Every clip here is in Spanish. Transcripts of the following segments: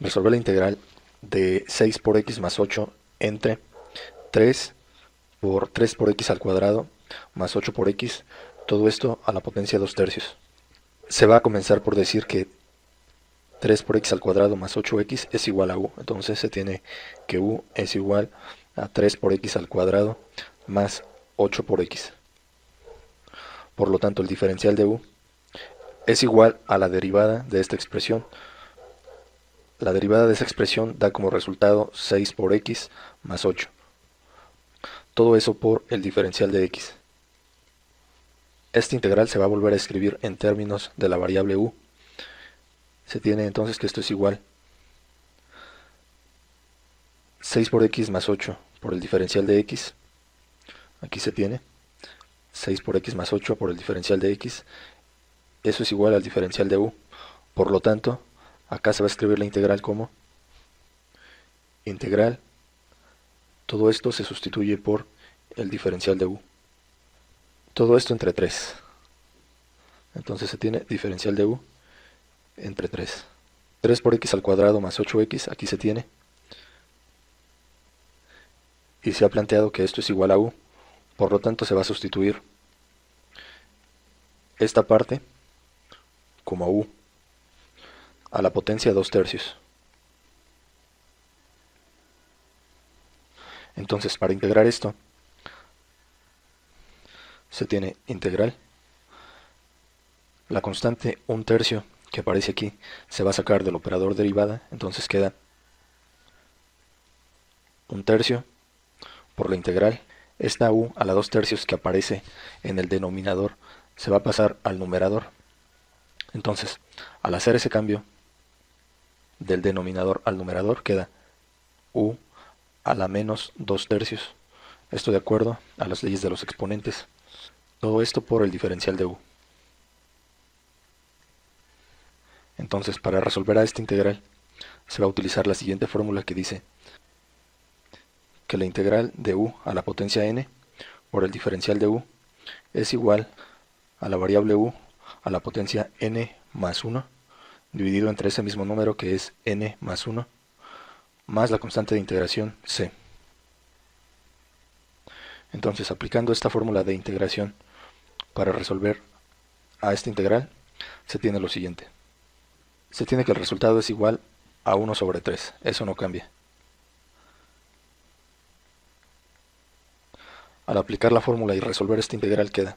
Resolver la integral de 6 por x más 8 entre 3 por 3 por x al cuadrado más 8 por x, todo esto a la potencia 2 tercios. Se va a comenzar por decir que 3 por x al cuadrado más 8x es igual a u. Entonces se tiene que u es igual a 3 por x al cuadrado más 8 por x. Por lo tanto, el diferencial de u es igual a la derivada de esta expresión. La derivada de esa expresión da como resultado 6 por x más 8. Todo eso por el diferencial de x. Esta integral se va a volver a escribir en términos de la variable u. Se tiene entonces que esto es igual 6 por x más 8 por el diferencial de x. Aquí se tiene 6 por x más 8 por el diferencial de x. Eso es igual al diferencial de u. Por lo tanto, acá se va a escribir la integral como integral. Todo esto se sustituye por el diferencial de u. Todo esto entre 3. Entonces se tiene diferencial de u entre 3. 3 por x al cuadrado más 8x, aquí se tiene. Y se ha planteado que esto es igual a u. Por lo tanto se va a sustituir esta parte como u a la potencia 2 tercios. Entonces, para integrar esto, se tiene integral. La constante 1 tercio que aparece aquí se va a sacar del operador derivada, entonces queda 1 tercio por la integral. Esta u a la 2 tercios que aparece en el denominador se va a pasar al numerador. Entonces, al hacer ese cambio del denominador al numerador, queda u a la menos 2 tercios. Esto de acuerdo a las leyes de los exponentes. Todo esto por el diferencial de u. Entonces, para resolver a esta integral, se va a utilizar la siguiente fórmula que dice que la integral de u a la potencia n por el diferencial de u es igual a la variable u a la potencia n más 1 dividido entre ese mismo número que es n más 1 más la constante de integración c. Entonces, aplicando esta fórmula de integración para resolver a esta integral, se tiene lo siguiente. Se tiene que el resultado es igual a 1 sobre 3. Eso no cambia. Al aplicar la fórmula y resolver esta integral queda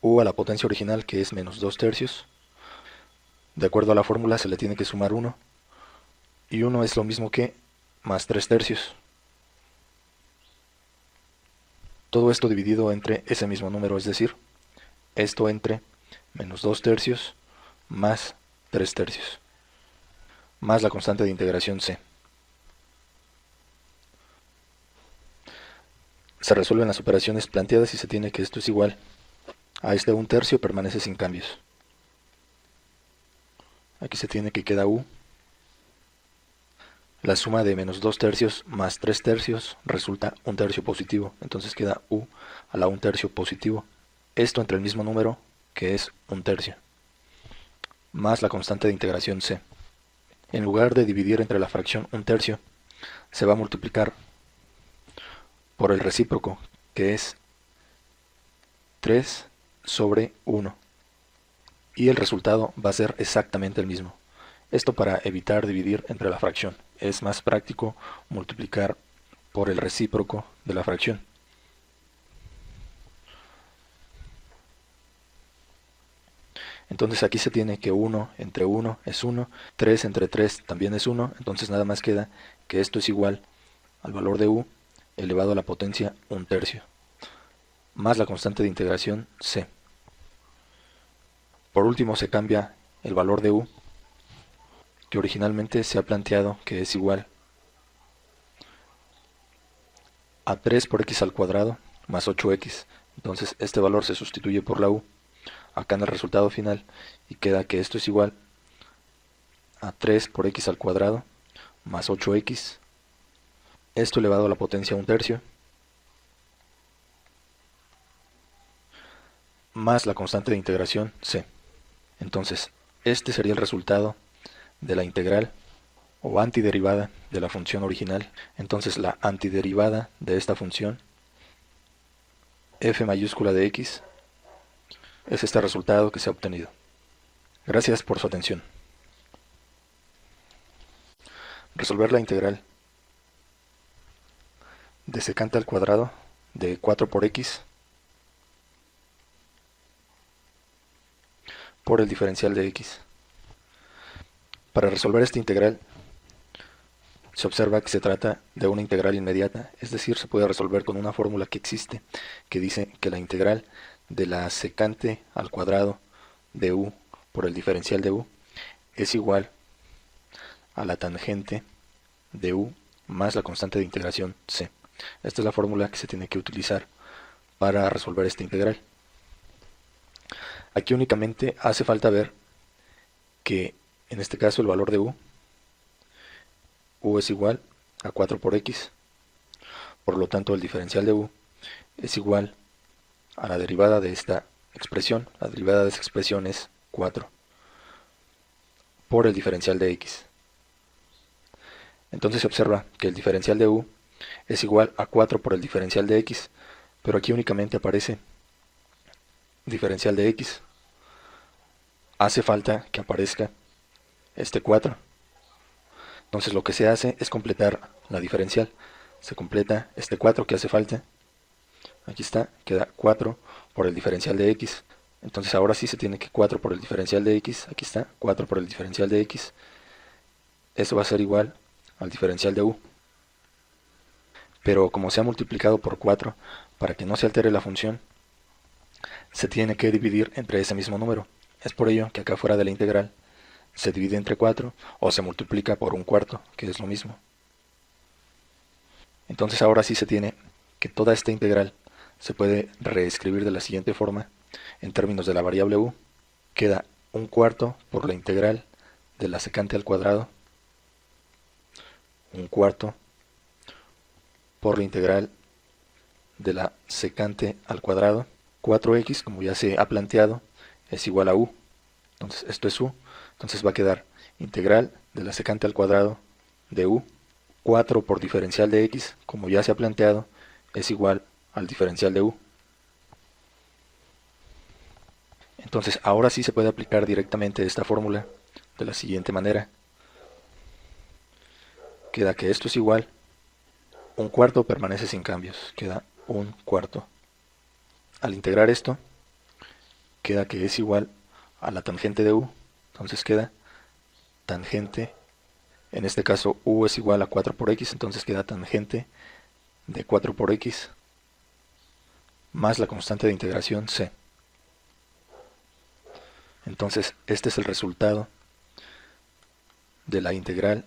u a la potencia original, que es menos 2 tercios. De acuerdo a la fórmula se le tiene que sumar 1. Y 1 es lo mismo que más 3 tercios. Todo esto dividido entre ese mismo número, es decir, esto entre menos 2 tercios más 3 tercios, más la constante de integración c. Se resuelven las operaciones planteadas y se tiene que esto es igual a este 1 tercio, permanece sin cambios. Aquí se tiene que queda u. La suma de menos 2 tercios más 3 tercios resulta 1 tercio positivo. Entonces queda u a la 1 tercio positivo. Esto entre el mismo número, que es 1 tercio, más la constante de integración c. En lugar de dividir entre la fracción 1 tercio, se va a multiplicar por el recíproco, que es 3 sobre 1. Y el resultado va a ser exactamente el mismo. Esto para evitar dividir entre la fracción. Es más práctico multiplicar por el recíproco de la fracción. Entonces aquí se tiene que 1 entre 1 es 1, 3 entre 3 también es 1, entonces nada más queda que esto es igual al valor de u elevado a la potencia 1 tercio, más la constante de integración c. Por último se cambia el valor de u, que originalmente se ha planteado que es igual a 3 por x al cuadrado más 8x. Entonces este valor se sustituye por la u acá en el resultado final y queda que esto es igual a 3 por x al cuadrado más 8x, esto elevado a la potencia 1 tercio, más la constante de integración c. Entonces, este sería el resultado de la integral o antiderivada de la función original. Entonces la antiderivada de esta función, f mayúscula de x, es este resultado que se ha obtenido. Gracias por su atención. Resolver la integral de secante al cuadrado de 4 por x por el diferencial de x. Para resolver esta integral, se observa que se trata de una integral inmediata, es decir, se puede resolver con una fórmula que existe, que dice que la integral de la secante al cuadrado de u por el diferencial de u es igual a la tangente de u más la constante de integración c. Esta es la fórmula que se tiene que utilizar para resolver esta integral. Aquí únicamente hace falta ver que en este caso el valor de u es igual a 4 por x, por lo tanto el diferencial de u es igual a la derivada de esta expresión. La derivada de esa expresión es 4 por el diferencial de x. Entonces se observa que el diferencial de u es igual a 4 por el diferencial de x, pero aquí únicamente aparece diferencial de x. Hace falta que aparezca este 4. Entonces lo que se hace es completar la diferencial. Se completa este 4 que hace falta. Aquí está, queda 4 por el diferencial de x. Entonces ahora sí se tiene que 4 por el diferencial de x. Aquí está, 4 por el diferencial de x. Eso va a ser igual al diferencial de u. Pero como se ha multiplicado por 4, para que no se altere la función, se tiene que dividir entre ese mismo número. Es por ello que acá fuera de la integral se divide entre 4 o se multiplica por un cuarto, que es lo mismo. Entonces ahora sí se tiene que toda esta integral se puede reescribir de la siguiente forma. En términos de la variable u, queda un cuarto por la integral de la secante al cuadrado, un cuarto por la integral de la secante al cuadrado. 4x, como ya se ha planteado, es igual a u. Entonces esto es u. Entonces va a quedar integral de la secante al cuadrado de u. 4 por diferencial de x, como ya se ha planteado, es igual al diferencial de u. Entonces ahora sí se puede aplicar directamente esta fórmula de la siguiente manera. Queda que esto es igual, un cuarto permanece sin cambios, queda un cuarto. Al integrar esto, queda que es igual a la tangente de u, entonces queda tangente, en este caso u es igual a 4 por x, entonces queda tangente de 4 por x más la constante de integración c. Entonces este es el resultado de la integral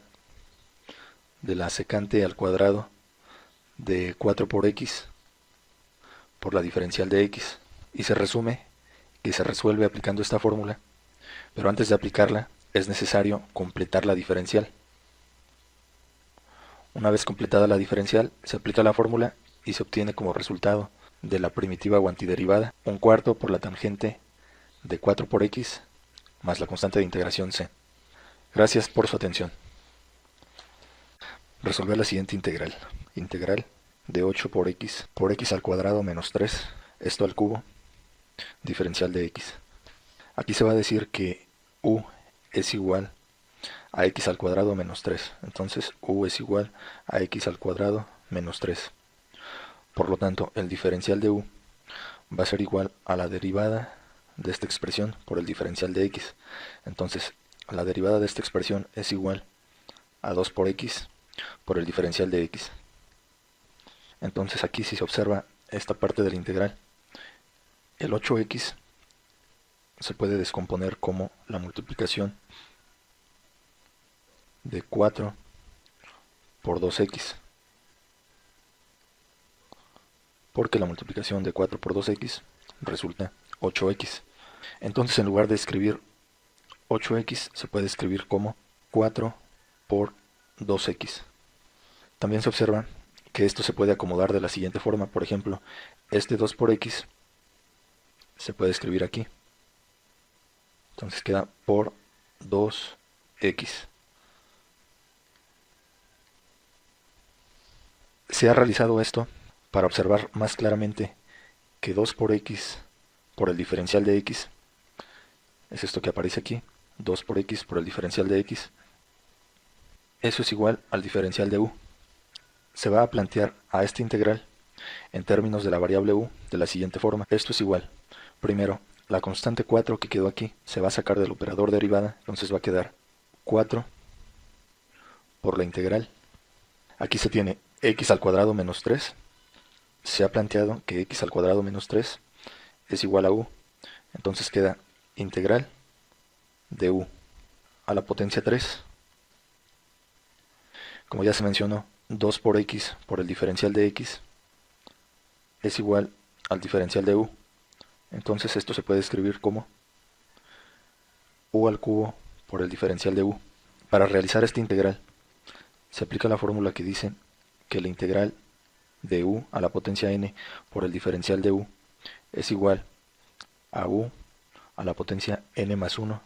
de la secante al cuadrado de 4 por x por la diferencial de x, y se resume que se resuelve aplicando esta fórmula, pero antes de aplicarla es necesario completar la diferencial. Una vez completada la diferencial, se aplica la fórmula y se obtiene como resultado de la primitiva o antiderivada un cuarto por la tangente de 4 por x más la constante de integración c. Gracias por su atención. Resolver la siguiente integral. Integral de 8 por x al cuadrado menos 3, esto al cubo, diferencial de x. Aquí se va a decir que u es igual a x al cuadrado menos 3. Entonces u es igual a x al cuadrado menos 3. Por lo tanto, el diferencial de u va a ser igual a la derivada de esta expresión por el diferencial de x. Entonces, la derivada de esta expresión es igual a 2 por x por el diferencial de x. Entonces aquí si se observa esta parte de la integral, el 8x se puede descomponer como la multiplicación de 4 por 2x, porque la multiplicación de 4 por 2x resulta 8x. Entonces en lugar de escribir 8x se puede escribir como 4 por 2x. También se observa que esto se puede acomodar de la siguiente forma. Por ejemplo, este 2 por x se puede escribir aquí. Entonces queda por 2 x. Se ha realizado esto para observar más claramente que 2 por x por el diferencial de x, es esto que aparece aquí, 2 por x por el diferencial de x, eso es igual al diferencial de u. Se va a plantear a esta integral en términos de la variable u de la siguiente forma. Esto es igual, primero, la constante 4 que quedó aquí se va a sacar del operador derivada, entonces va a quedar 4 por la integral. Aquí se tiene x al cuadrado menos 3. Se ha planteado que x al cuadrado menos 3 es igual a u. Entonces queda integral de u a la potencia 3. Como ya se mencionó, 2 por x por el diferencial de x es igual al diferencial de u. Entonces esto se puede escribir como u al cubo por el diferencial de u. Para realizar esta integral, se aplica la fórmula que dice que la integral de u a la potencia n por el diferencial de u es igual a u a la potencia n más 1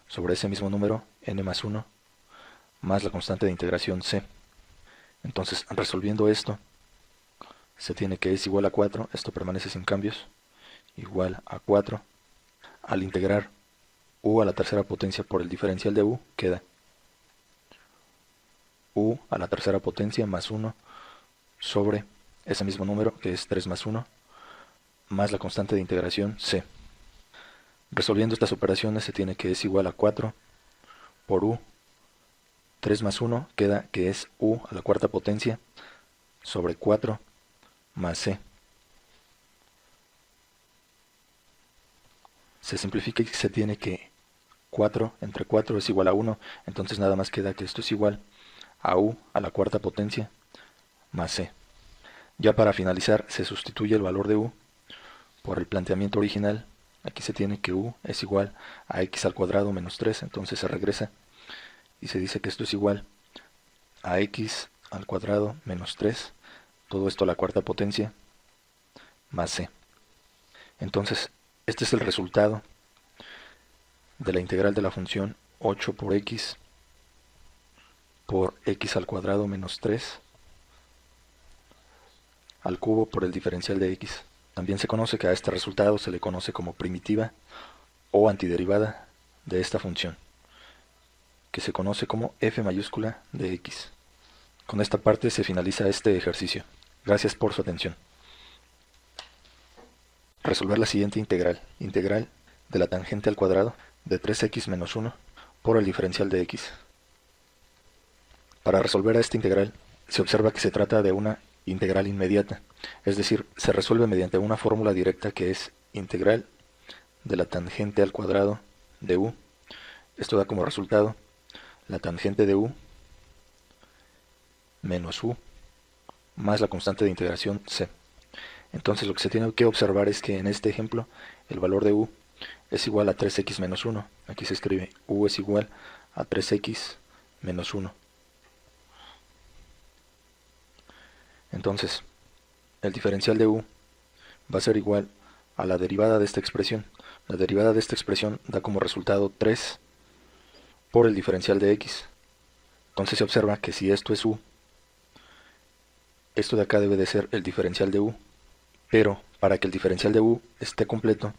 sobre ese mismo número, n más 1, más la constante de integración c. Entonces, resolviendo esto, se tiene que es igual a 4, esto permanece sin cambios, igual a 4. Al integrar u a la tercera potencia por el diferencial de u, queda u a la tercera potencia más 1 sobre ese mismo número, que es 3 más 1, más la constante de integración c. Resolviendo estas operaciones se tiene que es igual a 4 por u, 3 más 1 queda que es u a la cuarta potencia sobre 4 más c. Se simplifica y se tiene que 4 entre 4 es igual a 1, entonces nada más queda que esto es igual a u a la cuarta potencia más c. Ya para finalizar se sustituye el valor de u por el planteamiento original. Aquí se tiene que u es igual a x al cuadrado menos 3, entonces se regresa y se dice que esto es igual a x al cuadrado menos 3, todo esto a la cuarta potencia, más c. Entonces, este es el resultado de la integral de la función 8 por x al cuadrado menos 3 al cubo por el diferencial de x. También se conoce que a este resultado se le conoce como primitiva o antiderivada de esta función, que se conoce como f mayúscula de x. Con esta parte se finaliza este ejercicio. Gracias por su atención. Resolver la siguiente integral. Integral de la tangente al cuadrado de 3x menos 1 por el diferencial de x. Para resolver a esta integral, se observa que se trata de una integral inmediata, es decir, se resuelve mediante una fórmula directa que es integral de la tangente al cuadrado de u. Esto da como resultado la tangente de u menos u más la constante de integración c. Entonces lo que se tiene que observar es que en este ejemplo el valor de u es igual a 3x menos 1. Aquí se escribe u es igual a 3x menos 1. Entonces, el diferencial de u va a ser igual a la derivada de esta expresión. La derivada de esta expresión da como resultado 3 por el diferencial de x. Entonces se observa que si esto es u, esto de acá debe de ser el diferencial de u. Pero para que el diferencial de u esté completo,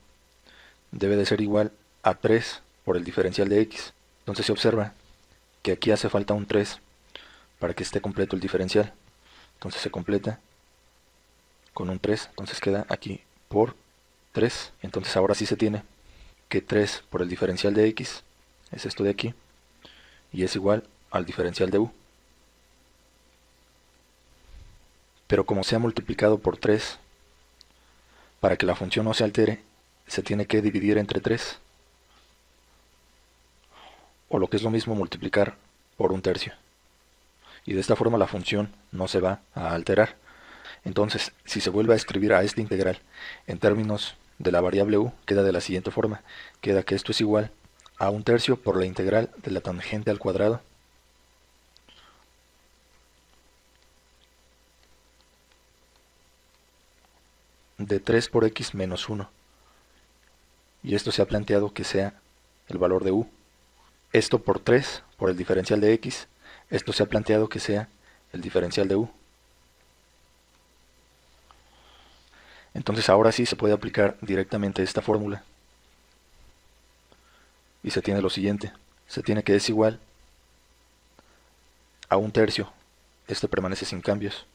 debe de ser igual a 3 por el diferencial de x. Entonces se observa que aquí hace falta un 3 para que esté completo el diferencial. Entonces se completa con un 3, entonces queda aquí por 3. Entonces ahora sí se tiene que 3 por el diferencial de x es esto de aquí, y es igual al diferencial de u. Pero como se ha multiplicado por 3, para que la función no se altere, se tiene que dividir entre 3, o lo que es lo mismo multiplicar por un tercio. Y de esta forma la función no se va a alterar. Entonces, si se vuelve a escribir a esta integral en términos de la variable u, queda de la siguiente forma. Queda que esto es igual a un tercio por la integral de la tangente al cuadrado de 3 por x menos 1. Y esto se ha planteado que sea el valor de u. Esto por 3 por el diferencial de x, esto se ha planteado que sea el diferencial de u. Entonces ahora sí se puede aplicar directamente esta fórmula. Y se tiene lo siguiente. Se tiene que es igual a un tercio. Este permanece sin cambios.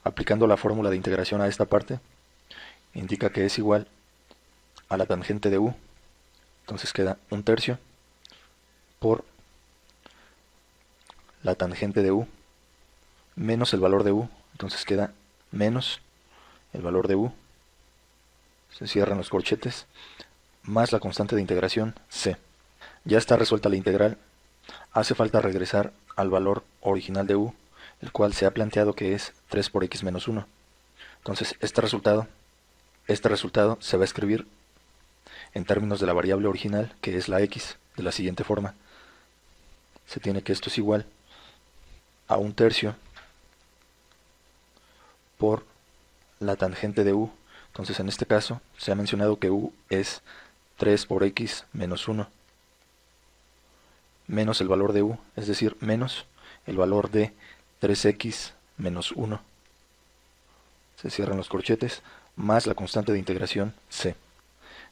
Aplicando la fórmula de integración a esta parte, indica que es igual a la tangente de u. Entonces queda un tercio por la tangente de u menos el valor de u. Entonces queda menos el valor de u. Se cierran los corchetes. Más la constante de integración c. Ya está resuelta la integral. Hace falta regresar al valor original de u, el cual se ha planteado que es 3 por x menos 1. Entonces este resultado se va a escribir en términos de la variable original, que es la x, de la siguiente forma. Se tiene que esto es igual a un tercio por la tangente de u. Entonces en este caso se ha mencionado que u es 3 por x menos 1 menos el valor de u, es decir, menos el valor de 3x menos 1. Se cierran los corchetes, más la constante de integración c.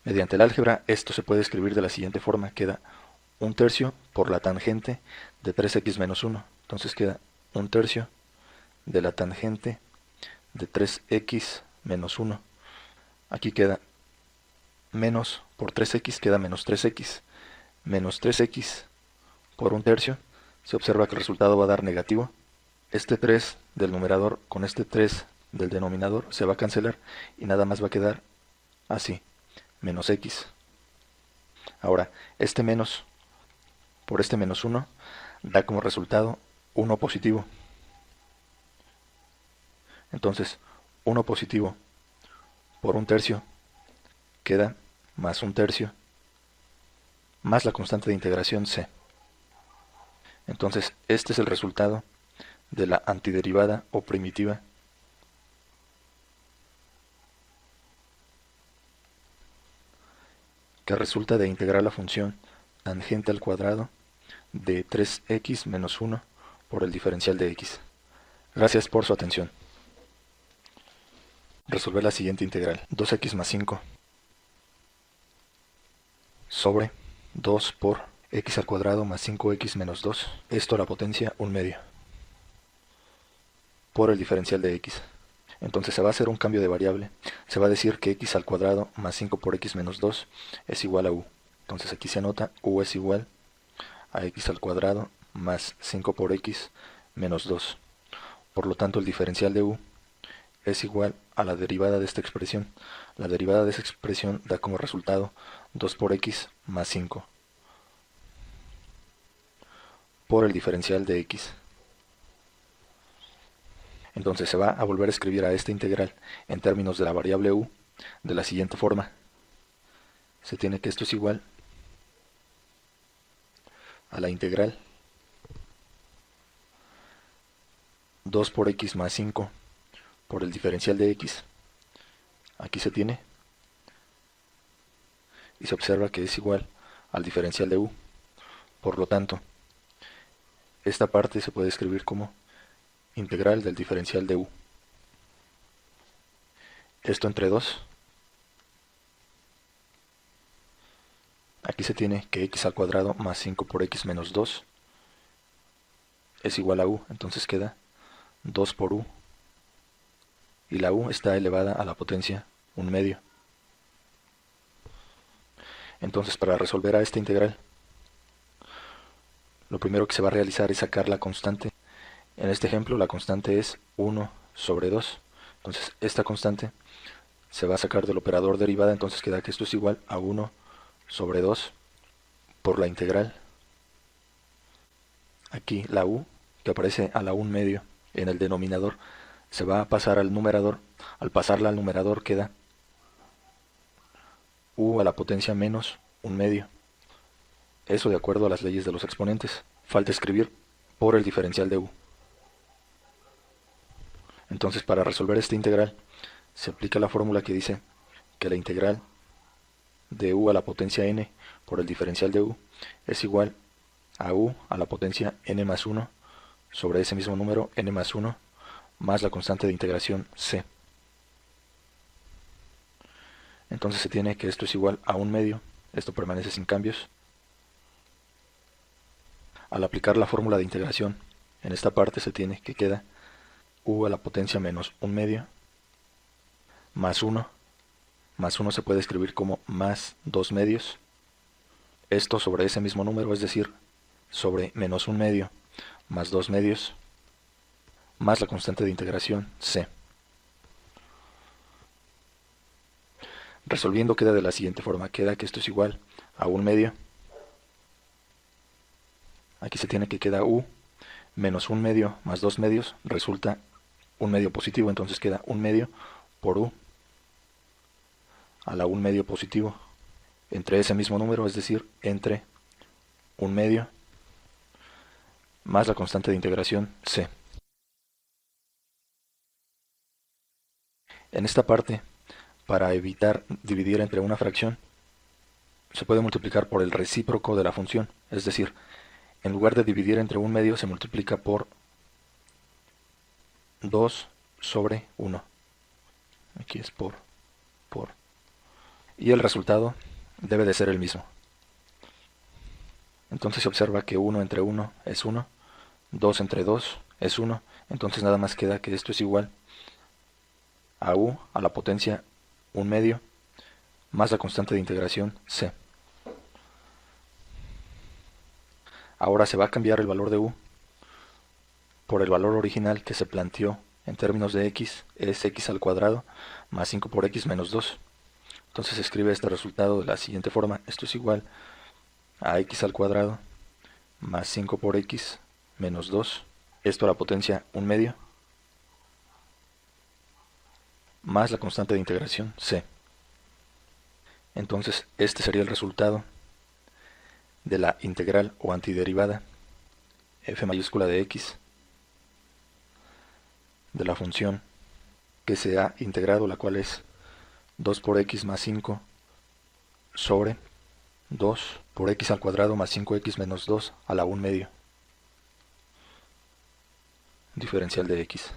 Mediante el álgebra esto se puede escribir de la siguiente forma. Queda un tercio por la tangente de 3x menos 1. Entonces queda un tercio de la tangente de 3x menos 1. Aquí queda menos por 3x, queda menos 3x. Menos 3x por un tercio. Se observa que el resultado va a dar negativo. Este 3 del numerador con este 3 del denominador se va a cancelar y nada más va a quedar así, menos x. Ahora, este menos por este menos 1 da como resultado 1 positivo. Entonces, 1 positivo por un tercio queda más un tercio más la constante de integración c. Entonces, este es el resultado de la antiderivada o primitiva que resulta de integrar la función tangente al cuadrado de 3x menos 1 por el diferencial de x. Gracias por su atención. Resolver la siguiente integral. 2x más 5 sobre 2 por x al cuadrado más 5x menos 2. Esto a la potencia 1/2 por el diferencial de x. Entonces se va a hacer un cambio de variable. Se va a decir que x al cuadrado más 5 por x menos 2 es igual a u. Entonces aquí se anota u es igual a x al cuadrado más 5 por x menos 2. Por lo tanto el diferencial de u es igual a la derivada de esta expresión. La derivada de esa expresión da como resultado 2 por x más 5 por el diferencial de x. Entonces se va a volver a escribir a esta integral en términos de la variable u de la siguiente forma. Se tiene que esto es igual a la integral 2 por x más 5 por el diferencial de x. Aquí se tiene y se observa que es igual al diferencial de u. Por lo tanto, esta parte se puede escribir como integral del diferencial de u. Esto entre 2. Aquí se tiene que x al cuadrado más 5 por x menos 2 es igual a u. Entonces queda 2 por u. Y la u está elevada a la potencia 1/2. Entonces para resolver a esta integral, lo primero que se va a realizar es sacar la constante. En este ejemplo la constante es 1 sobre 2. Entonces esta constante se va a sacar del operador derivada, entonces queda que esto es igual a 1 sobre 2 por la integral. Aquí la u, que aparece a la 1/2 en el denominador, se va a pasar al numerador. Al pasarla al numerador queda u a la potencia menos 1/2. Eso de acuerdo a las leyes de los exponentes. Falta escribir por el diferencial de u. Entonces para resolver esta integral se aplica la fórmula que dice que la integral de u a la potencia n por el diferencial de u es igual a u a la potencia n más 1 sobre ese mismo número n más 1 más la constante de integración c. Entonces se tiene que esto es igual a 1/2, esto permanece sin cambios. Al aplicar la fórmula de integración en esta parte se tiene que queda u a la potencia menos 1/2 más 1, más 1 se puede escribir como más 2/2, esto sobre ese mismo número, es decir, sobre menos 1/2 más 2/2 más la constante de integración c. Resolviendo queda de la siguiente forma, queda que esto es igual a 1/2, aquí se tiene que queda u menos 1/2 más 2/2 resulta 1/2 positivo, entonces queda 1/2 por u a la 1/2 positivo entre ese mismo número, es decir, entre 1/2 más la constante de integración c. En esta parte, para evitar dividir entre una fracción, se puede multiplicar por el recíproco de la función, es decir, en lugar de dividir entre 1/2 se multiplica por 2 sobre 1. Aquí es por. Y el resultado debe de ser el mismo. Entonces se observa que 1 entre 1 es 1, 2 entre 2 es 1, entonces nada más queda que esto es igual a u a la potencia 1/2 más la constante de integración c. Ahora se va a cambiar el valor de u por el valor original que se planteó en términos de x, es x al cuadrado más 5 por x menos 2. Entonces se escribe este resultado de la siguiente forma, esto es igual a x al cuadrado más 5 por x menos 2, esto a la potencia 1/2 más la constante de integración c. Entonces este sería el resultado de la integral o antiderivada f mayúscula de x de la función que se ha integrado, la cual es 2 por x más 5 sobre 2 por x al cuadrado más 5x menos 2 a la 1/2 diferencial de x.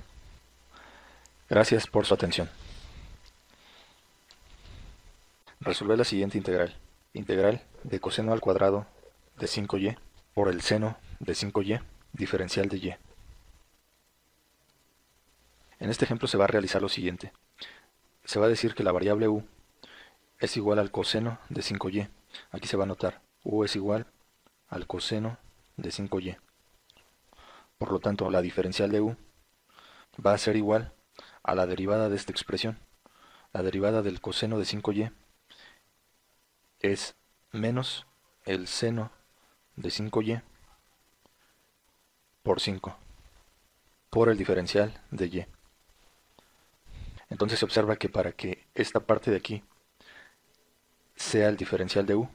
Gracias por su atención. Resolver la siguiente integral. Integral de coseno al cuadrado de 5y por el seno de 5y diferencial de y. En este ejemplo se va a realizar lo siguiente. Se va a decir que la variable u es igual al coseno de 5y. Aquí se va a anotar u es igual al coseno de 5y. Por lo tanto, la diferencial de u va a ser igual a la derivada de esta expresión. La derivada del coseno de 5y es menos el seno de 5y por 5 por el diferencial de y. Entonces se observa que para que esta parte de aquí sea el diferencial de u,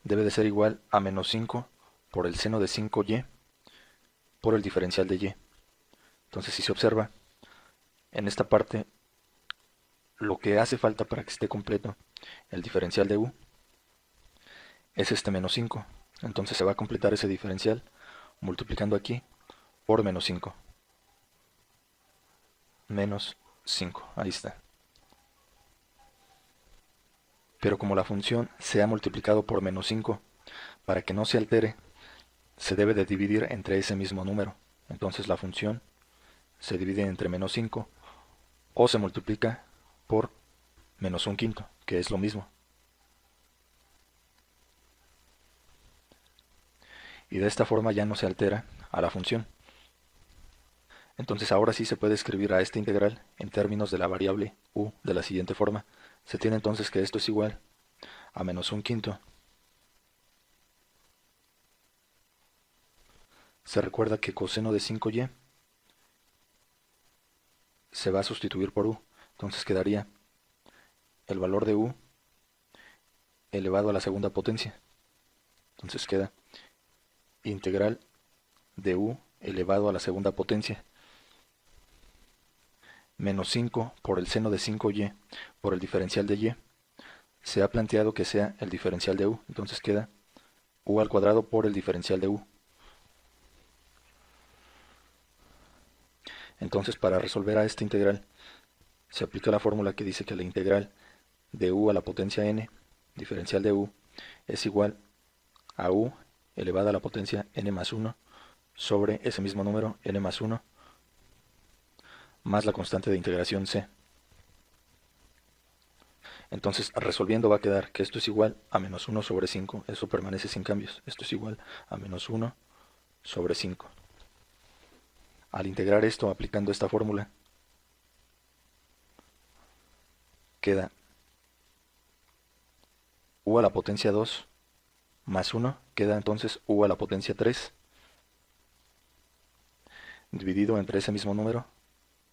debe de ser igual a menos 5 por el seno de 5y por el diferencial de y. Entonces si se observa, en esta parte lo que hace falta para que esté completo el diferencial de u es este menos 5. Entonces se va a completar ese diferencial multiplicando aquí por menos 5. Menos 5, ahí está. Pero como la función se ha multiplicado por menos 5, para que no se altere, se debe de dividir entre ese mismo número. Entonces la función se divide entre menos 5 o se multiplica por menos 1/5, que es lo mismo. Y de esta forma ya no se altera a la función. Entonces ahora sí se puede escribir a esta integral en términos de la variable u de la siguiente forma. Se tiene entonces que esto es igual a menos 1/5. Se recuerda que coseno de 5y se va a sustituir por u. Entonces quedaría el valor de u elevado a la segunda potencia. Entonces queda integral de u elevado a la segunda potencia. menos 5 por el seno de 5y por el diferencial de y, se ha planteado que sea el diferencial de u, entonces queda u al cuadrado por el diferencial de u. Entonces, para resolver a esta integral, se aplica la fórmula que dice que la integral de u a la potencia n, diferencial de u, es igual a u elevada a la potencia n más 1 sobre ese mismo número n más 1 más la constante de integración c. Entonces, resolviendo va a quedar que esto es igual a menos 1 sobre 5, eso permanece sin cambios, esto es igual a menos 1 sobre 5. Al integrar esto aplicando esta fórmula, queda u a la potencia 2 más 1, queda entonces u a la potencia 3, dividido entre ese mismo número,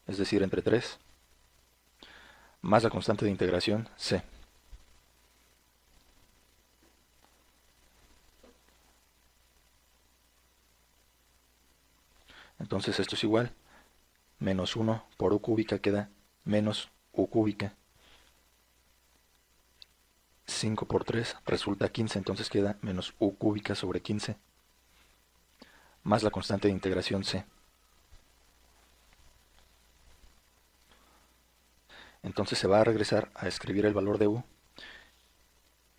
es decir, entre 3, más la constante de integración c. Entonces esto es igual, menos 1 por u cúbica queda menos u cúbica. 5 por 3 resulta 15, entonces queda menos u cúbica sobre 15, más la constante de integración c. Entonces se va a regresar a escribir el valor de u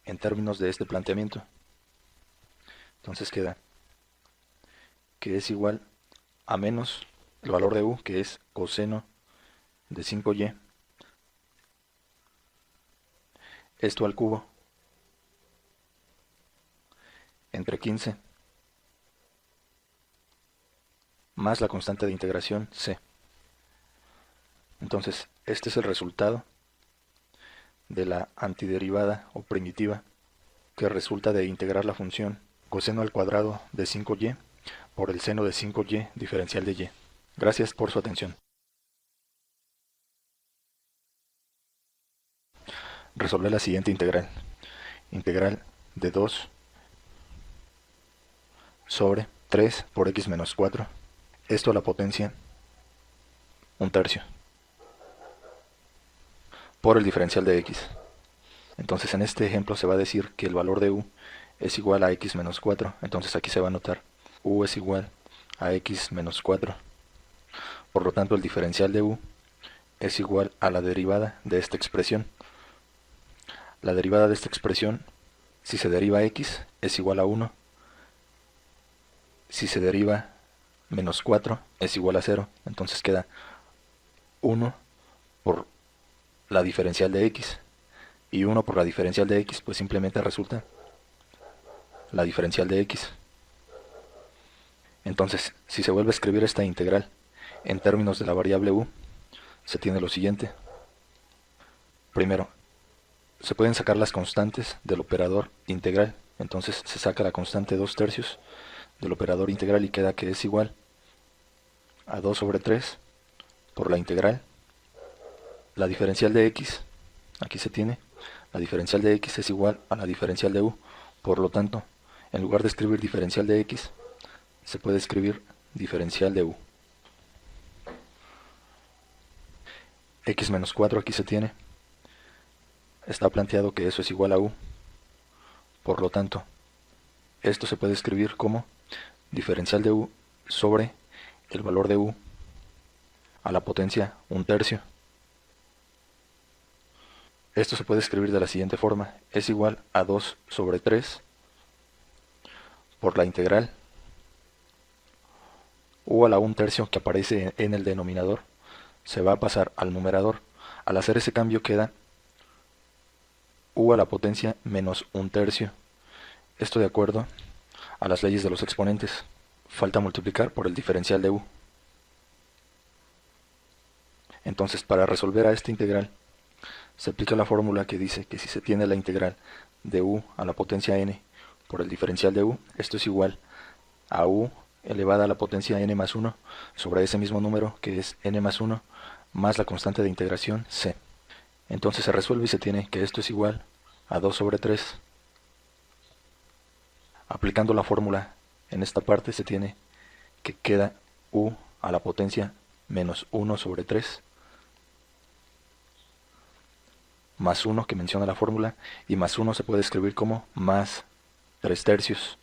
en términos de este planteamiento. Entonces queda que es igual a menos el valor de u, que es coseno de 5y, esto al cubo, entre 15, más la constante de integración c. Entonces, este es el resultado de la antiderivada o primitiva que resulta de integrar la función coseno al cuadrado de 5y por el seno de 5y diferencial de y. Gracias por su atención. Resolver la siguiente integral. Integral de 2 sobre 3 por x menos 4. Esto a la potencia 1/3 por el diferencial de x. Entonces en este ejemplo se va a decir que el valor de u es igual a x menos 4. Entonces aquí se va a anotar u es igual a x menos 4. Por lo tanto el diferencial de u es igual a la derivada de esta expresión. La derivada de esta expresión, si se deriva x, es igual a 1. Si se deriva menos 4, es igual a 0. Entonces queda 1 por la diferencial de x. Y 1 por la diferencial de x, pues simplemente resulta la diferencial de x. Entonces, si se vuelve a escribir esta integral en términos de la variable u, se tiene lo siguiente. Primero, se pueden sacar las constantes del operador integral. Entonces se saca la constante 2/3 del operador integral y queda que es igual a 2 sobre 3 por la integral. La diferencial de x, aquí se tiene, la diferencial de x es igual a la diferencial de u. Por lo tanto, en lugar de escribir diferencial de x, se puede escribir diferencial de u. X menos 4 aquí se tiene. Está planteado que eso es igual a u. Por lo tanto, esto se puede escribir como diferencial de u sobre el valor de u a la potencia 1/3. Esto se puede escribir de la siguiente forma. Es igual a 2 sobre 3 por la integral u a la 1/3 que aparece en el denominador. Se va a pasar al numerador. Al hacer ese cambio queda u a la potencia menos 1/3. Esto de acuerdo a las leyes de los exponentes. Falta multiplicar por el diferencial de u. Entonces, para resolver a esta integral, se aplica la fórmula que dice que si se tiene la integral de u a la potencia n por el diferencial de u, esto es igual a u elevada a la potencia n más 1 sobre ese mismo número que es n más 1 más la constante de integración c. Entonces se resuelve y se tiene que esto es igual a 2 sobre 3. Aplicando la fórmula en esta parte se tiene que queda u a la potencia menos 1 sobre 3 más 1 que menciona la fórmula, y más 1 se puede escribir como más 3 tercios.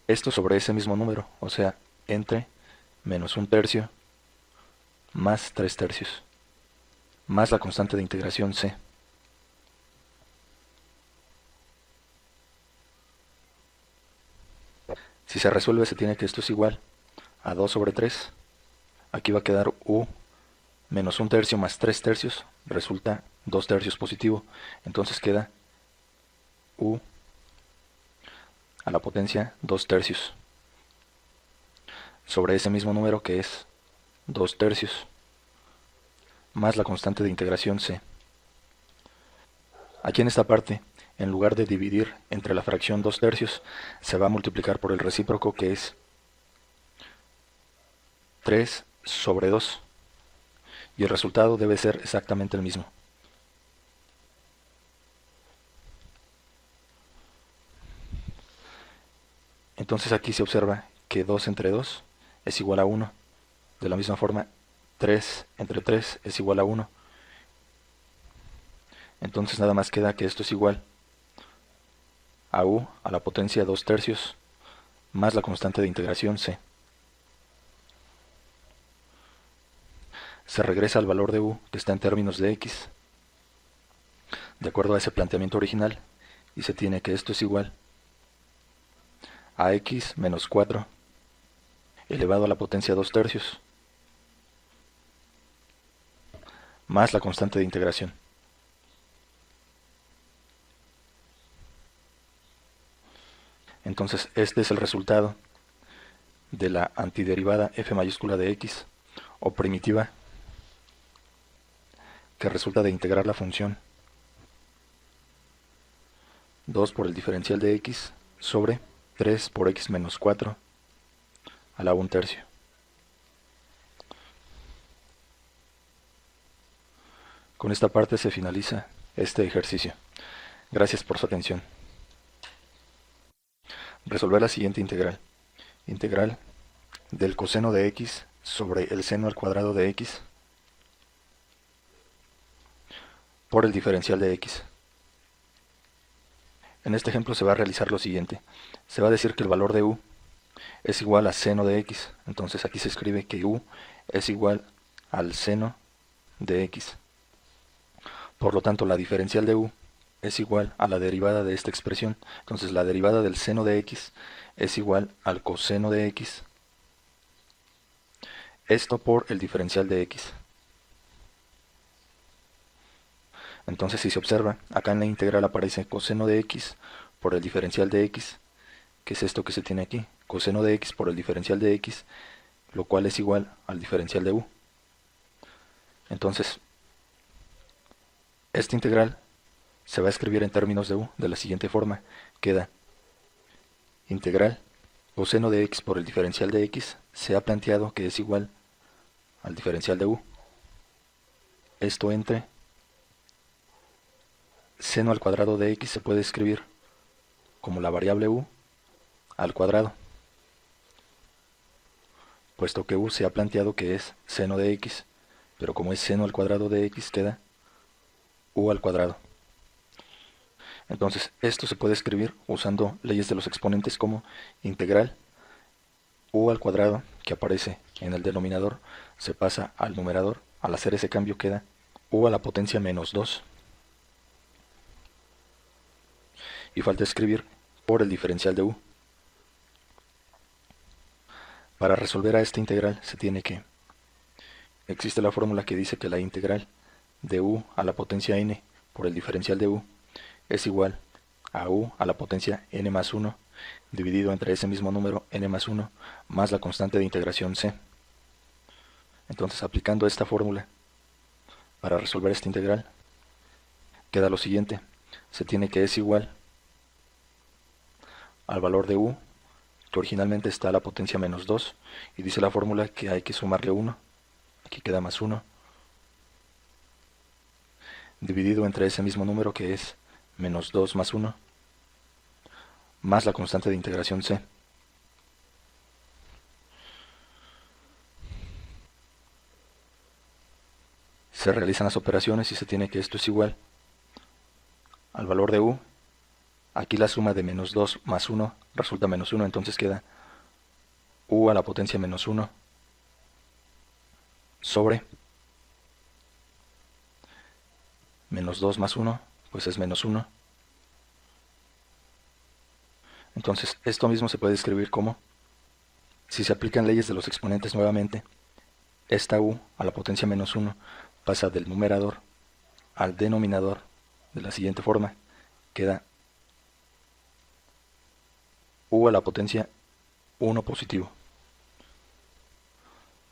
Esto sobre ese mismo número, o sea, entre menos 1 tercio más 3 tercios, más la constante de integración c. Si se resuelve, se tiene que esto es igual a 2 sobre 3. Aquí va a quedar u menos 1 tercio más 3 tercios, resulta 2 tercios positivo. Entonces queda u a la potencia 2 tercios sobre ese mismo número que es 2 tercios, más la constante de integración c. Aquí en esta parte, en lugar de dividir entre la fracción 2 tercios, se va a multiplicar por el recíproco, que es 3 sobre 2. Y el resultado debe ser exactamente el mismo. Entonces aquí se observa que 2 entre 2 es igual a 1. De la misma forma, 3 entre 3 es igual a 1. Entonces nada más queda que esto es igual a u a la potencia 2 tercios más la constante de integración c. Se regresa al valor de u que está en términos de x, de acuerdo a ese planteamiento original, y se tiene que esto es igual a x menos 4 elevado a la potencia 2 tercios más la constante de integración. Entonces este es el resultado de la antiderivada f mayúscula de x, o primitiva, que resulta de integrar la función 2 por el diferencial de x sobre 3 por x menos 4 a la 1 tercio. Con esta parte se finaliza este ejercicio. Gracias por su atención. Resolver la siguiente integral. Integral del coseno de x sobre el seno al cuadrado de x por el diferencial de x. En este ejemplo se va a realizar lo siguiente. Se va a decir que el valor de u es igual a seno de x. Entonces aquí se escribe que u es igual al seno de x. Por lo tanto, la diferencial de u es igual a la derivada de esta expresión. Entonces la derivada del seno de x es igual al coseno de x. Esto por el diferencial de x. Entonces si se observa, acá en la integral aparece coseno de x por el diferencial de x, que es esto que se tiene aquí, coseno de x por el diferencial de x, lo cual es igual al diferencial de u. Entonces, esta integral se va a escribir en términos de u de la siguiente forma. Queda integral coseno de x por el diferencial de x, se ha planteado que es igual al diferencial de u. Esto entre seno al cuadrado de x se puede escribir como la variable u al cuadrado, puesto que u se ha planteado que es seno de x, pero como es seno al cuadrado de x queda u al cuadrado. Entonces esto se puede escribir usando leyes de los exponentes como integral u al cuadrado, que aparece en el denominador, se pasa al numerador. Al hacer ese cambio queda u a la potencia menos 2. Y falta escribir por el diferencial de u. Para resolver a esta integral se tiene que... Existe la fórmula que dice que la integral de u a la potencia n por el diferencial de u es igual a u a la potencia n más 1 dividido entre ese mismo número n más 1 más la constante de integración c. Entonces, aplicando esta fórmula para resolver esta integral, queda lo siguiente. Se tiene que es igual al valor de u, que originalmente está a la potencia menos 2, y dice la fórmula que hay que sumarle 1, aquí queda más 1, dividido entre ese mismo número que es menos 2 más 1, más la constante de integración c. Se realizan las operaciones y se tiene que esto es igual al valor de u. Aquí la suma de menos 2 más 1 resulta menos 1, entonces queda u a la potencia menos 1 sobre menos 2 más 1, pues es menos 1. Entonces esto mismo se puede escribir como, si se aplican leyes de los exponentes nuevamente, esta u a la potencia menos 1 pasa del numerador al denominador de la siguiente forma. Queda u a la potencia 1 positivo.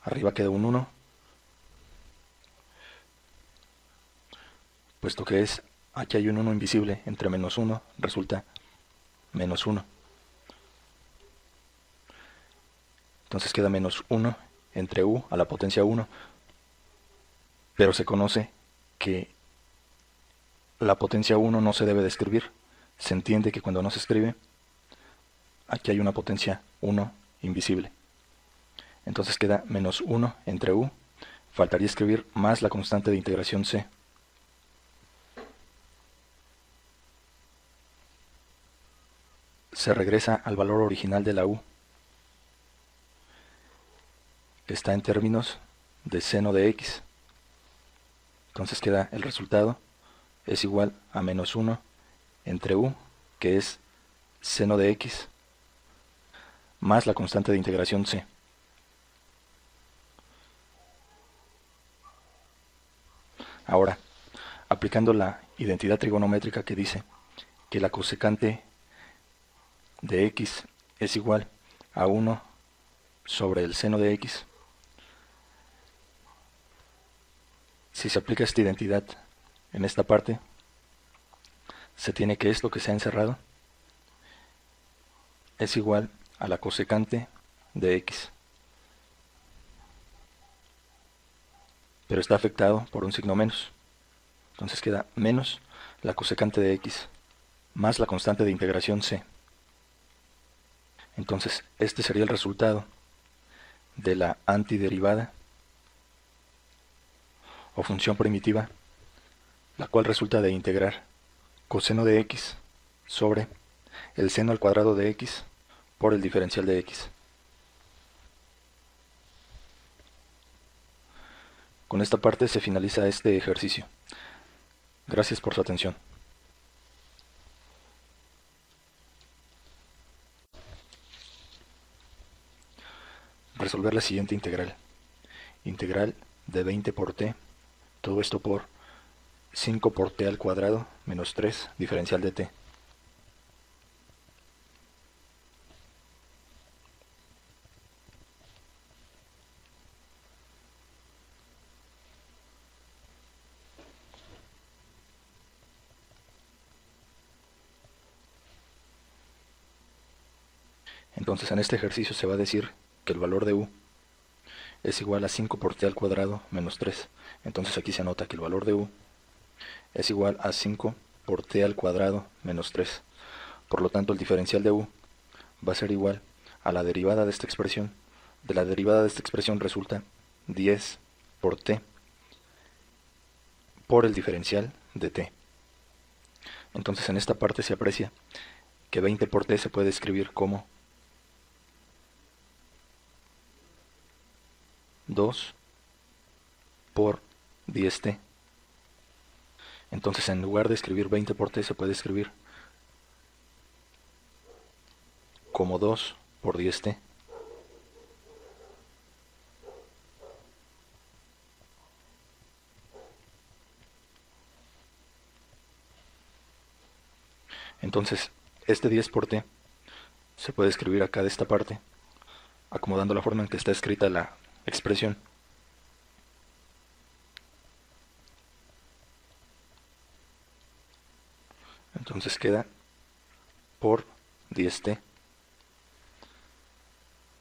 Arriba queda un 1, puesto que aquí hay un 1 invisible, entre menos 1 resulta menos 1. Entonces queda menos 1 entre u a la potencia 1, pero se conoce que la potencia 1 no se debe de escribir. Se entiende que cuando no se escribe, aquí hay una potencia 1 invisible. Entonces queda menos 1 entre u, faltaría escribir más la constante de integración c. Se regresa al valor original de la u, que está en términos de seno de x. Entonces queda el resultado es igual a menos 1 entre u, que es seno de x, más la constante de integración c. Ahora, aplicando la identidad trigonométrica que dice que la cosecante de x es igual a 1 sobre el seno de x, si se aplica esta identidad en esta parte, se tiene que esto que se ha encerrado es igual a la cosecante de x, pero está afectado por un signo menos. Entonces queda menos la cosecante de x más la constante de integración c. Entonces este sería el resultado de la antiderivada o función primitiva, la cual resulta de integrar coseno de x sobre el seno al cuadrado de x por el diferencial de x. Con esta parte se finaliza este ejercicio. Gracias por su atención. Resolver la siguiente integral. Integral de 20 por t, todo esto por 5 por t al cuadrado menos 3 diferencial de t. Entonces en este ejercicio se va a decir que el valor de u es igual a 5 por t al cuadrado menos 3. Entonces aquí se anota que el valor de u es igual a 5 por t al cuadrado menos 3. Por lo tanto el diferencial de u va a ser igual a la derivada de esta expresión. De la derivada de esta expresión resulta 10 por t por el diferencial de t. Entonces en esta parte se aprecia que 20 por t se puede escribir como 2 por 10t. Entonces en lugar de escribir 20 por t se puede escribir como 2 por 10t. Entonces este 10 por t se puede escribir acá de esta parte, acomodando la forma en que está escrita la expresión. Entonces queda por 10t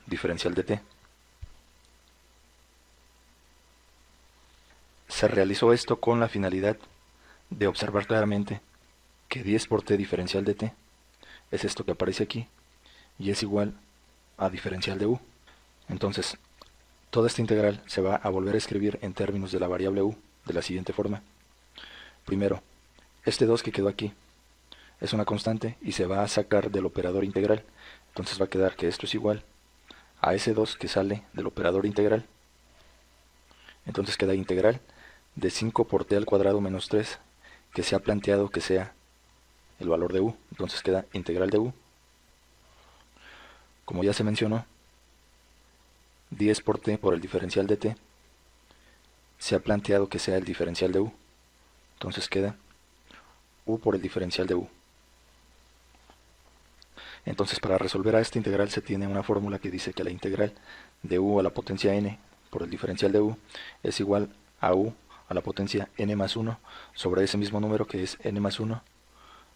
diferencial de t. Se realizó esto con la finalidad de observar claramente que 10 por t diferencial de t es esto que aparece aquí y es igual a diferencial de u. Entonces toda esta integral se va a volver a escribir en términos de la variable u de la siguiente forma. Primero, este 2 que quedó aquí es una constante y se va a sacar del operador integral. Entonces va a quedar que esto es igual a ese 2 que sale del operador integral. Entonces queda integral de 5 por t al cuadrado menos 3, que se ha planteado que sea el valor de u. Entonces queda integral de u. Como ya se mencionó, 10 por t por el diferencial de t se ha planteado que sea el diferencial de u. Entonces queda u por el diferencial de u. Entonces para resolver a esta integral se tiene una fórmula que dice que la integral de u a la potencia n por el diferencial de u es igual a u a la potencia n más 1 sobre ese mismo número que es n más 1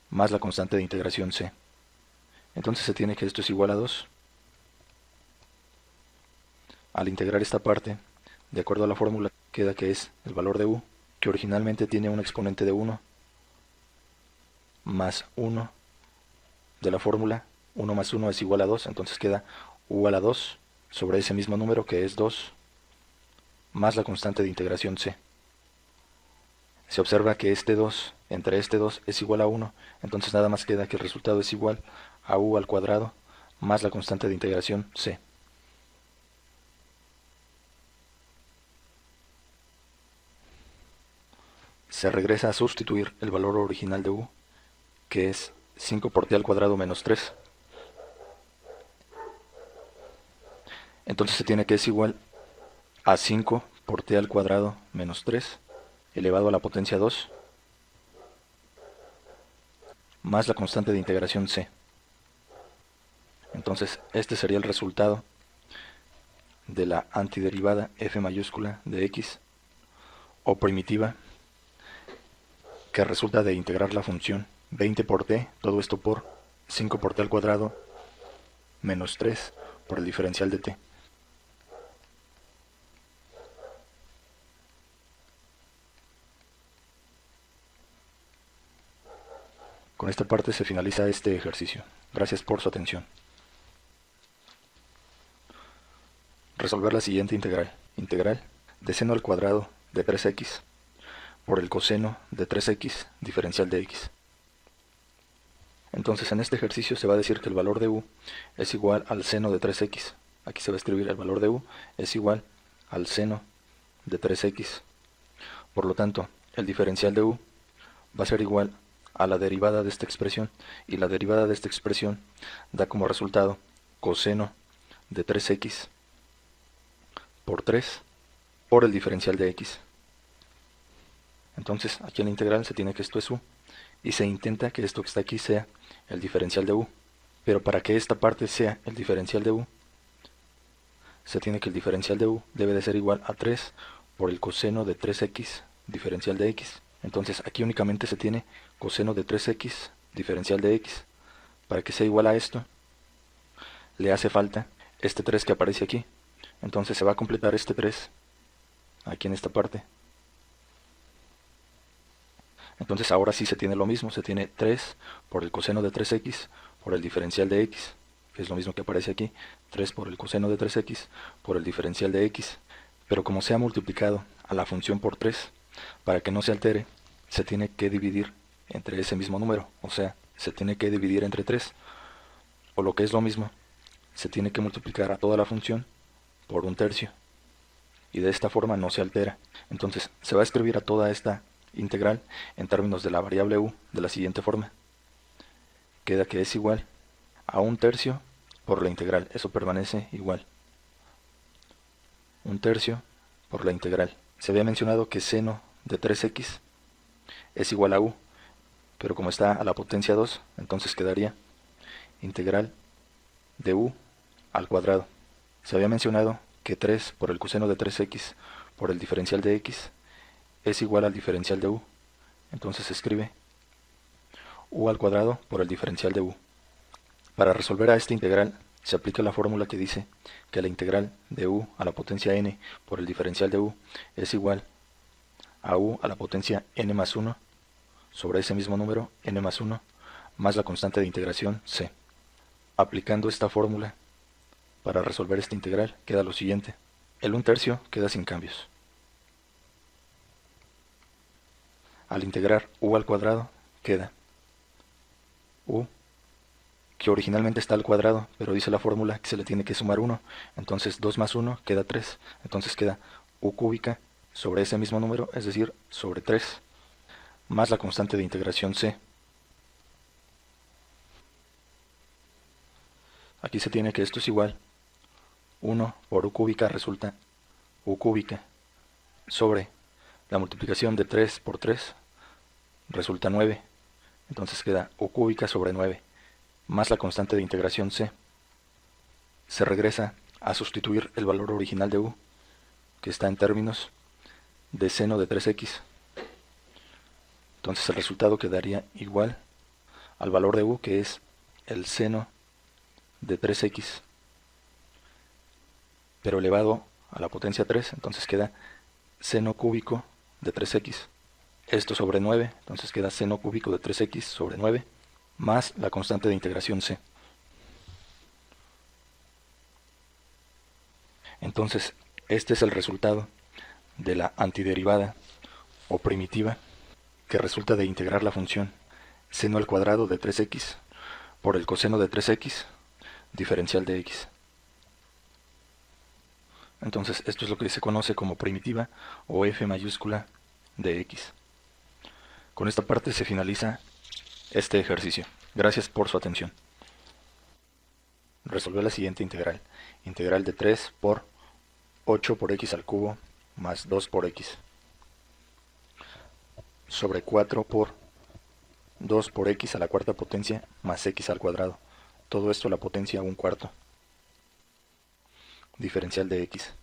más la constante de integración c. Entonces se tiene que esto es igual a 2. Al integrar esta parte, de acuerdo a la fórmula, queda que es el valor de u, que originalmente tiene un exponente de 1, más 1 de la fórmula. 1 más 1 es igual a 2, entonces queda u a la 2 sobre ese mismo número que es 2, más la constante de integración c. Se observa que este 2 entre este 2 es igual a 1, entonces nada más queda que el resultado es igual a u al cuadrado más la constante de integración c. Se regresa a sustituir el valor original de u, que es 5 por t al cuadrado menos 3. Entonces se tiene que es igual a 5 por t al cuadrado menos 3 elevado a la potencia 2 más la constante de integración c. Entonces este sería el resultado de la antiderivada f mayúscula de x o primitiva, que resulta de integrar la función 20 por t, todo esto por 5 por t al cuadrado menos 3 por el diferencial de t. Con esta parte se finaliza este ejercicio. Gracias por su atención. Resolver la siguiente integral. Integral de seno al cuadrado de 3x por el coseno de 3x diferencial de x. Entonces en este ejercicio se va a decir que el valor de u es igual al seno de 3x. Aquí se va a escribir el valor de u es igual al seno de 3x. Por lo tanto, el diferencial de u va a ser igual a la derivada de esta expresión, y la derivada de esta expresión da como resultado coseno de 3x por 3 por el diferencial de x. Entonces aquí en la integral se tiene que esto es u, y se intenta que esto que está aquí sea el diferencial de u. Pero para que esta parte sea el diferencial de u, se tiene que el diferencial de u debe de ser igual a 3 por el coseno de 3x diferencial de x. Entonces aquí únicamente se tiene coseno de 3x diferencial de x. Para que sea igual a esto, le hace falta este 3 que aparece aquí. Entonces se va a completar este 3 aquí en esta parte. Entonces ahora sí se tiene lo mismo, se tiene 3 por el coseno de 3x por el diferencial de x, que es lo mismo que aparece aquí, 3 por el coseno de 3x por el diferencial de x. Pero como se ha multiplicado a la función por 3, para que no se altere, se tiene que dividir entre ese mismo número, o sea, se tiene que dividir entre 3, o lo que es lo mismo, se tiene que multiplicar a toda la función por 1/3, y de esta forma no se altera. Entonces se va a escribir a toda esta integral en términos de la variable u de la siguiente forma. Queda que es igual a 1/3 por la integral, eso permanece igual. 1/3 por la integral. Se había mencionado que seno de 3x es igual a u, pero como está a la potencia 2, entonces quedaría integral de u al cuadrado. Se había mencionado que 3 por el coseno de 3x por el diferencial de x es igual al diferencial de u, entonces se escribe u al cuadrado por el diferencial de u. Para resolver a esta integral se aplica la fórmula que dice que la integral de u a la potencia n por el diferencial de u es igual a u a la potencia n más 1 sobre ese mismo número n más 1 más la constante de integración c. Aplicando esta fórmula para resolver esta integral queda lo siguiente: el 1/3 queda sin cambios. Al integrar u al cuadrado queda u, que originalmente está al cuadrado, pero dice la fórmula que se le tiene que sumar 1. Entonces 2 más 1 queda 3. Entonces queda u cúbica sobre ese mismo número, es decir, sobre 3, más la constante de integración c. Aquí se tiene que esto es igual 1 por u cúbica resulta u cúbica sobre la multiplicación de 3 por 3 resulta 9. Entonces queda u cúbica sobre 9 más la constante de integración c. Se regresa a sustituir el valor original de u, que está en términos de seno de 3x. Entonces el resultado quedaría igual al valor de u, que es el seno de 3x, pero elevado a la potencia 3, entonces queda seno cúbico de 3x. Esto sobre 9, entonces queda seno cúbico de 3x sobre 9, más la constante de integración c. Entonces, este es el resultado de la antiderivada o primitiva, que resulta de integrar la función seno al cuadrado de 3x por el coseno de 3x diferencial de x. Entonces, esto es lo que se conoce como primitiva o f mayúscula de x. Con esta parte se finaliza este ejercicio. Gracias por su atención. Resolver la siguiente integral. Integral de 3 por 8 por x al cubo más 2 por x sobre 4 por 2 por x a la cuarta potencia más x al cuadrado. Todo esto a la potencia 1/4. Diferencial de x.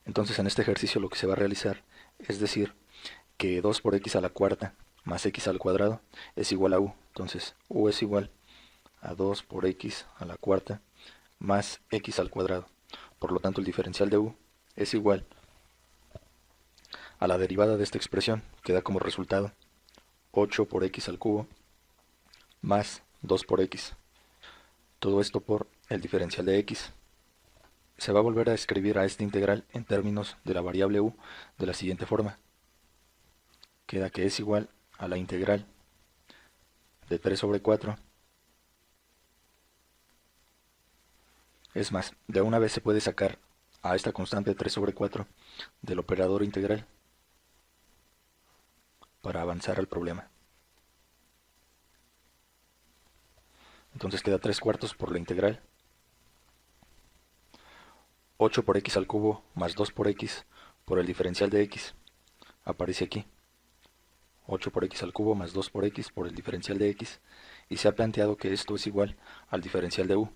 Entonces en este ejercicio lo que se va a realizar es decir que 2 por x a la cuarta más x al cuadrado es igual a u. Entonces u es igual a 2 por x a la cuarta más x al cuadrado. Por lo tanto el diferencial de u es igual a la derivada de esta expresión, que da como resultado 8 por x al cubo más 2 por x. Todo esto por el diferencial de x. Se va a volver a escribir a esta integral en términos de la variable u de la siguiente forma. Queda que es igual a la integral de 3 sobre 4. Es más, de una vez se puede sacar a esta constante de 3 sobre 4 del operador integral para avanzar al problema. Entonces queda 3/4 por la integral 8 por x al cubo más 2 por x por el diferencial de x. Aparece aquí 8 por x al cubo más 2 por x por el diferencial de x, y se ha planteado que esto es igual al diferencial de u.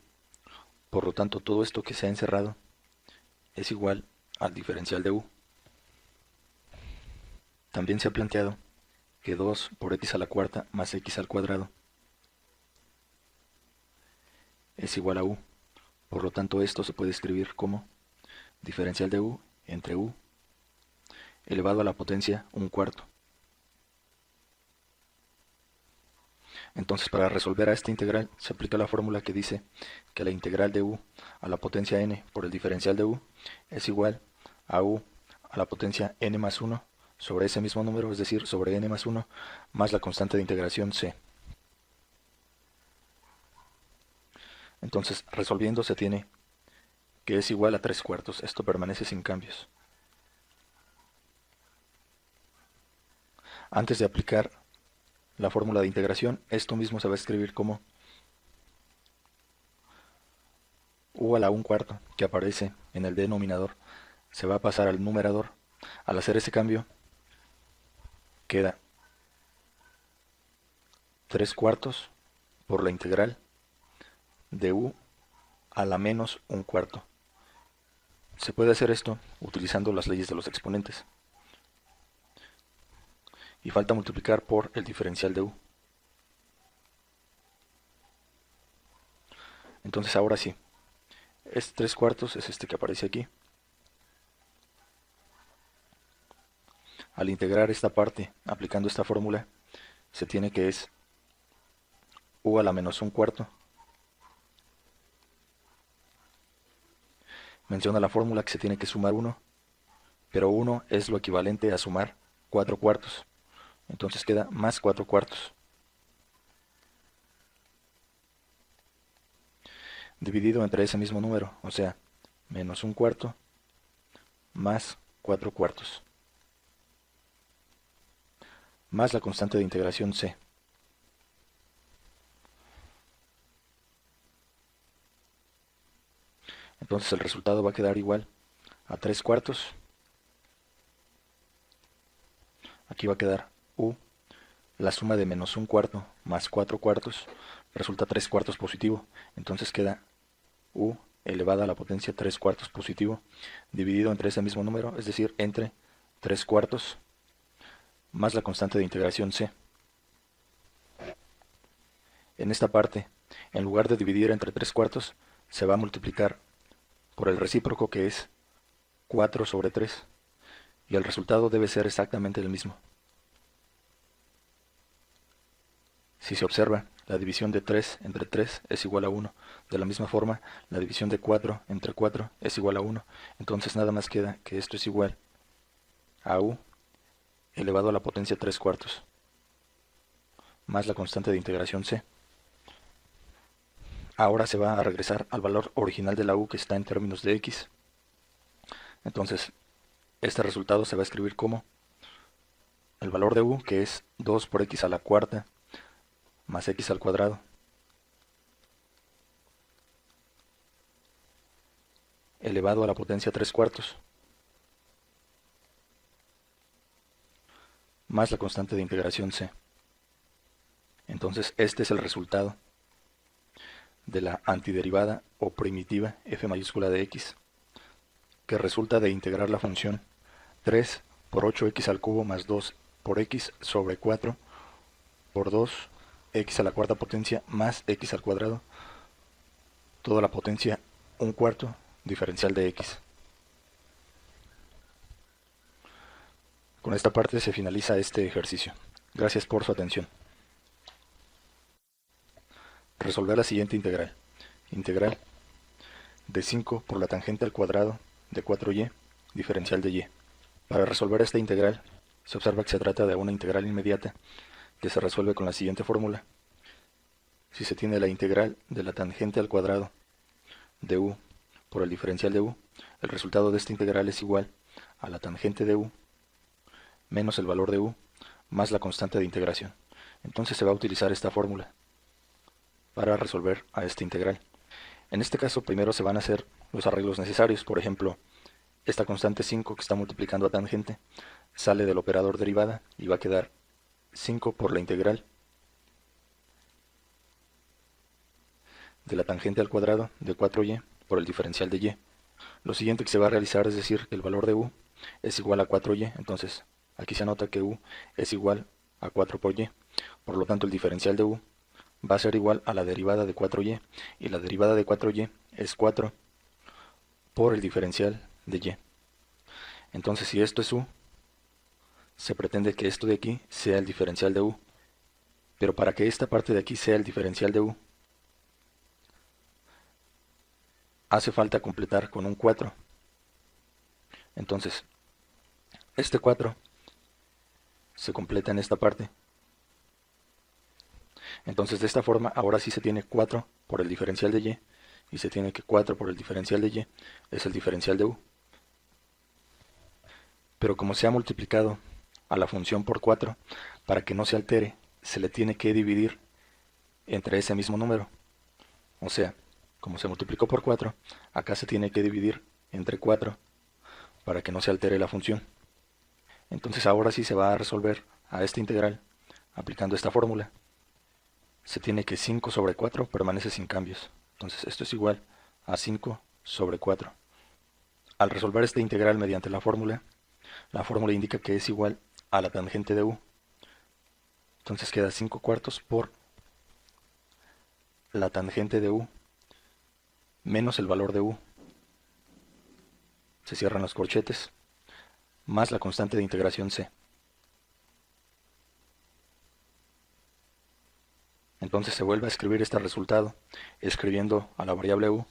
Por lo tanto, todo esto que se ha encerrado es igual al diferencial de u. También se ha planteado que 2 por x a la cuarta más x al cuadrado es igual a u. Por lo tanto, esto se puede escribir como diferencial de u entre u elevado a la potencia 1/4. Entonces, para resolver a esta integral se aplica la fórmula que dice que la integral de u a la potencia n por el diferencial de u es igual a u a la potencia n más 1 sobre ese mismo número, es decir, sobre n más 1 más la constante de integración c. Entonces, resolviendo se tiene que es igual a 3/4. Esto permanece sin cambios. Antes de aplicar la fórmula de integración, esto mismo se va a escribir como u a la 1/4, que aparece en el denominador, se va a pasar al numerador. Al hacer ese cambio, queda 3/4 por la integral de u a la menos 1/4. Se puede hacer esto utilizando las leyes de los exponentes. Y falta multiplicar por el diferencial de u. Entonces ahora sí, este 3/4 es este que aparece aquí. Al integrar esta parte, aplicando esta fórmula, se tiene que es u a la menos 1/4. Menciona la fórmula que se tiene que sumar 1, pero 1 es lo equivalente a sumar 4/4. Entonces queda más 4/4. dividido entre ese mismo número, o sea, menos un cuarto más 4 cuartos, más la constante de integración c. Entonces el resultado va a quedar igual a 3 cuartos. Aquí va a quedar u, la suma de menos un cuarto más 4 cuartos, resulta 3 cuartos positivo. Entonces queda u elevada a la potencia 3 cuartos positivo, dividido entre ese mismo número, es decir, entre 3 cuartos, más la constante de integración c. En esta parte, en lugar de dividir entre 3 cuartos, se va a multiplicar por el recíproco, que es 4 sobre 3, y el resultado debe ser exactamente el mismo. Si se observa, la división de 3 entre 3 es igual a 1. De la misma forma, la división de 4 entre 4 es igual a 1. Entonces nada más queda que esto es igual a u elevado a la potencia 3 cuartos, más la constante de integración c. Ahora se va a regresar al valor original de la u, que está en términos de x. Entonces, este resultado se va a escribir como el valor de u, que es 2 por x a la cuarta más x al cuadrado, elevado a la potencia 3 cuartos, más la constante de integración c. Entonces, este es el resultado de la antiderivada o primitiva f mayúscula de x, que resulta de integrar la función 3 por 8x al cubo más 2 por x sobre 4 por 2 x a la cuarta potencia más x al cuadrado, toda la potencia un cuarto diferencial de x. Con esta parte se finaliza este ejercicio. Gracias por su atención. Resolver la siguiente integral. Integral de 5 por la tangente al cuadrado de 4y, diferencial de y. Para resolver esta integral, se observa que se trata de una integral inmediata que se resuelve con la siguiente fórmula. Si se tiene la integral de la tangente al cuadrado de u por el diferencial de u, el resultado de esta integral es igual a la tangente de u menos el valor de u más la constante de integración. Entonces se va a utilizar esta fórmula para resolver a esta integral. En este caso, primero se van a hacer los arreglos necesarios. Por ejemplo, esta constante 5 que está multiplicando a tangente sale del operador derivada y va a quedar 5 por la integral de la tangente al cuadrado de 4y por el diferencial de y. Lo siguiente que se va a realizar es decir que el valor de u es igual a 4y, entonces aquí se anota que u es igual a 4 por y. Por lo tanto, el diferencial de u va a ser igual a la derivada de 4y, y la derivada de 4y es 4 por el diferencial de y. Entonces, si esto es u, se pretende que esto de aquí sea el diferencial de u. Pero para que esta parte de aquí sea el diferencial de u, hace falta completar con un 4. Entonces, este 4 se completa en esta parte. Entonces, de esta forma, ahora sí se tiene 4 por el diferencial de y se tiene que 4 por el diferencial de y es el diferencial de u. Pero como se ha multiplicado a la función por 4, para que no se altere, se le tiene que dividir entre ese mismo número. O sea, como se multiplicó por 4, acá se tiene que dividir entre 4 para que no se altere la función. Entonces ahora sí se va a resolver a esta integral aplicando esta fórmula. Se tiene que 5 sobre 4 permanece sin cambios. Entonces esto es igual a 5 sobre 4. Al resolver esta integral mediante la fórmula indica que es igual a la tangente de u. Entonces queda 5 cuartos por la tangente de u menos el valor de u. Se cierran los corchetes, más la constante de integración c. Entonces se vuelve a escribir este resultado, escribiendo a la variable u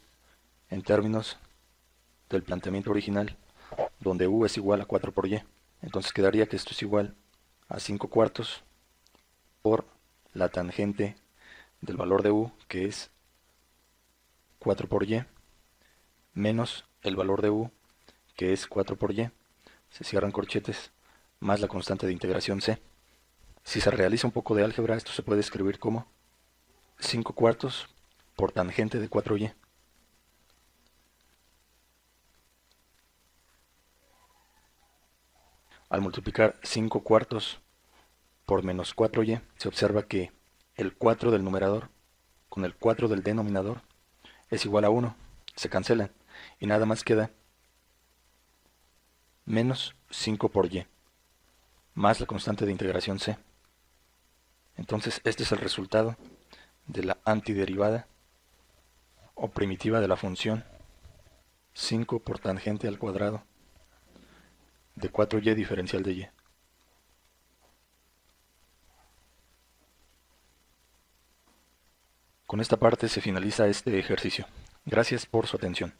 en términos del planteamiento original, donde u es igual a 4 por y. Entonces quedaría que esto es igual a 5 cuartos por la tangente del valor de u, que es 4 por y, menos el valor de u, que es 4 por y, se cierran corchetes, más la constante de integración c. Si se realiza un poco de álgebra, esto se puede escribir como 5 cuartos por tangente de 4y. Al multiplicar 5 cuartos por menos 4y, se observa que el 4 del numerador con el 4 del denominador es igual a 1, se cancelan, y nada más queda menos 5 por y, más la constante de integración c. Entonces este es el resultado de la antiderivada o primitiva de la función 5 por tangente al cuadrado de 4y diferencial de y. Con esta parte se finaliza este ejercicio. Gracias por su atención.